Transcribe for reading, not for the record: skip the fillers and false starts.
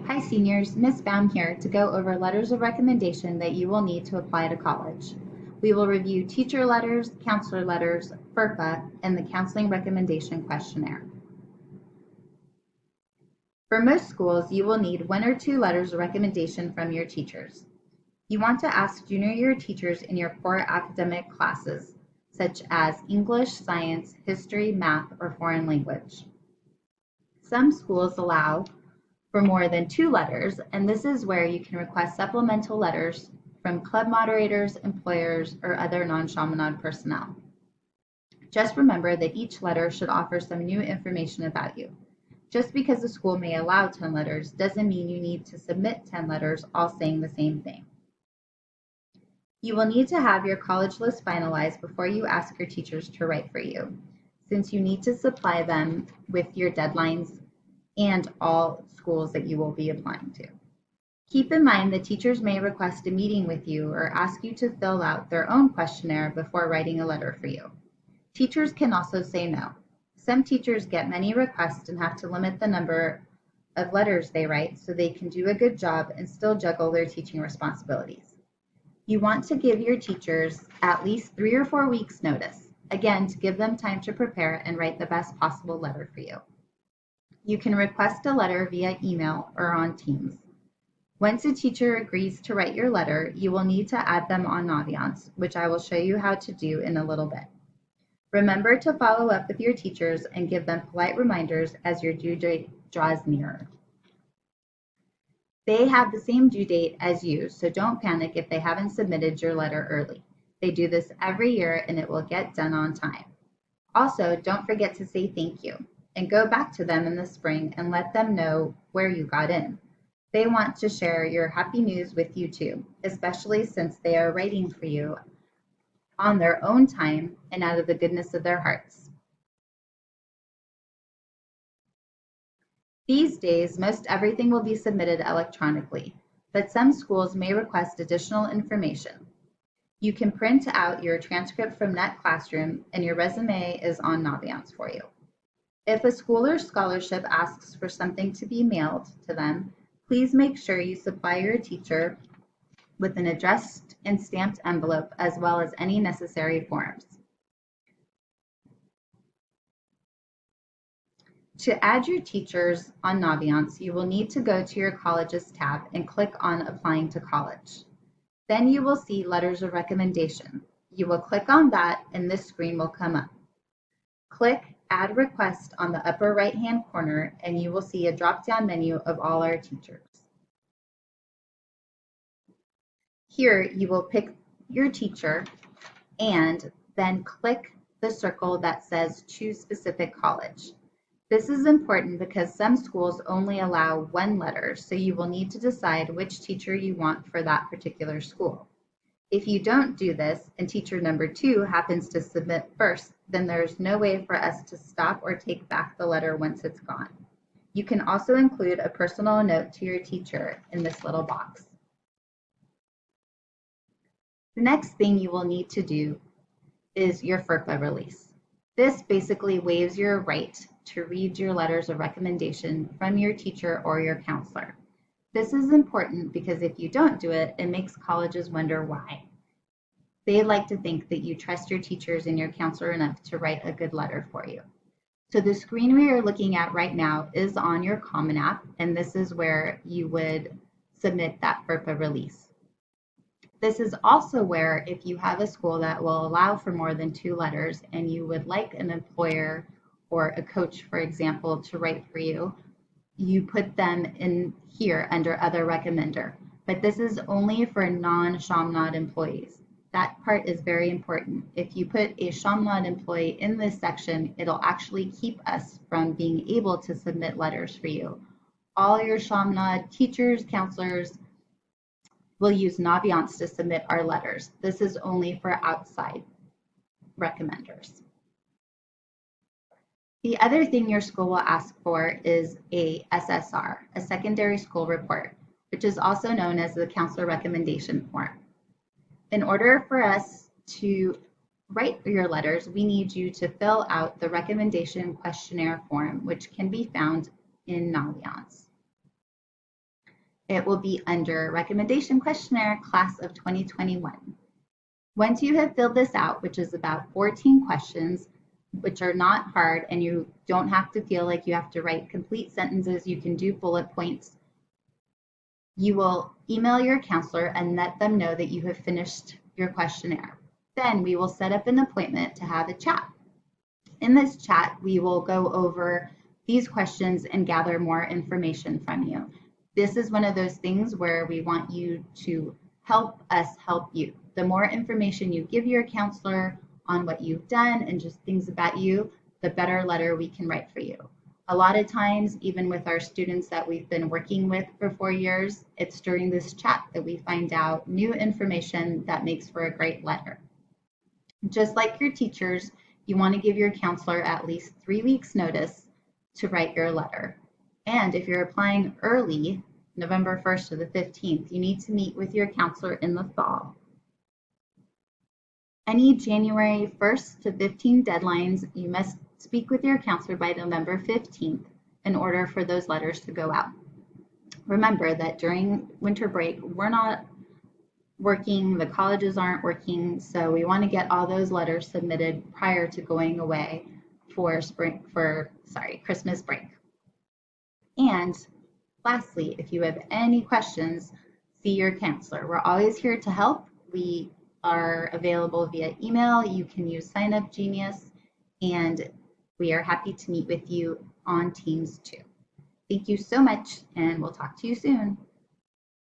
Hi seniors, Ms. Baum here to go over letters of recommendation that you will need to apply to college. We will review teacher letters, counselor letters, FERPA, and the counseling recommendation questionnaire. For most schools, you will need 1 or 2 letters of recommendation from your teachers. You want to ask junior year teachers in your core academic classes, such as English, science, history, math, or foreign language. Some schools allow for more than 2 letters, and this is where you can request supplemental letters from club moderators, employers, or other non-Chaminade personnel. Just remember that each letter should offer some new information about you. Just because a school may allow 10 letters doesn't mean you need to submit 10 letters all saying the same thing. You will need to have your college list finalized before you ask your teachers to write for you, since you need to supply them with your deadlines and all schools that you will be applying to. Keep in mind that teachers may request a meeting with you or ask you to fill out their own questionnaire before writing a letter for you. Teachers can also say no. Some teachers get many requests and have to limit the number of letters they write so they can do a good job and still juggle their teaching responsibilities. You want to give your teachers at least 3 or 4 weeks notice, again, to give them time to prepare and write the best possible letter for you. You can request a letter via email or on Teams. Once a teacher agrees to write your letter, you will need to add them on Naviance, which I will show you how to do in a little bit. Remember to follow up with your teachers and give them polite reminders as your due date draws nearer. They have the same due date as you, so don't panic if they haven't submitted your letter early. They do this every year and it will get done on time. Also, don't forget to say thank you and go back to them in the spring and let them know where you got in. They want to share your happy news with you too, especially since they are writing for you on their own time and out of the goodness of their hearts. These days, most everything will be submitted electronically, but some schools may request additional information. You can print out your transcript from Net Classroom and your resume is on Naviance for you. If a school or scholarship asks for something to be mailed to them, please make sure you supply your teacher with an addressed and stamped envelope as well as any necessary forms. To add your teachers on Naviance, you will need to go to your Colleges tab and click on Applying to College. Then you will see Letters of Recommendation. You will click on that and this screen will come up. Click Add Request on the upper right-hand corner and you will see a drop-down menu of all our teachers. Here you will pick your teacher and then click the circle that says Choose Specific College. This is important because some schools only allow 1 letter, so you will need to decide which teacher you want for that particular school. If you don't do this and teacher number 2 happens to submit first, then there's no way for us to stop or take back the letter once it's gone. You can also include a personal note to your teacher in this little box. The next thing you will need to do is your FERPA release. This basically waives your right to read your letters of recommendation from your teacher or your counselor. This is important because if you don't do it, it makes colleges wonder why. They like to think that you trust your teachers and your counselor enough to write a good letter for you. So the screen we are looking at right now is on your Common App, and this is where you would submit that FERPA release. This is also where if you have a school that will allow for more than 2 letters and you would like an employer or a coach, for example, to write for you, you put them in here under Other Recommender. But this is only for non-Chaminade employees. That part is very important. If you put a Chaminade employee in this section, it'll actually keep us from being able to submit letters for you. All your Chaminade teachers, counselors, will use Naviance to submit our letters. This is only for outside recommenders. The other thing your school will ask for is a SSR, a secondary school report, which is also known as the counselor recommendation form. In order for us to write your letters, we need you to fill out the recommendation questionnaire form, which can be found in Naviance. It will be under Recommendation Questionnaire Class of 2021. Once you have filled this out, which is about 14 questions, which are not hard, and you don't have to feel like you have to write complete sentences, you can do bullet points. You will email your counselor and let them know that you have finished your questionnaire. Then we will set up an appointment to have a chat. In this chat, we will go over these questions and gather more information from you. This is one of those things where we want you to help us help you. The more information you give your counselor on what you've done and just things about you, the better letter we can write for you. A lot of times, even with our students that we've been working with for 4 years, it's during this chat that we find out new information that makes for a great letter. Just like your teachers, you want to give your counselor at least 3 weeks notice to write your letter. And if you're applying early, November 1st to the 15th, you need to meet with your counselor in the fall. Any January 1st to 15th deadlines, you must speak with your counselor by November 15th in order for those letters to go out. Remember that during winter break, we're not working, the colleges aren't working, so we want to get all those letters submitted prior to going away for Christmas break. And lastly, if you have any questions, see your counselor. We're always here to help. We are available via email. You can use Sign Up Genius, and we are happy to meet with you on Teams too. Thank you so much, and we'll talk to you soon.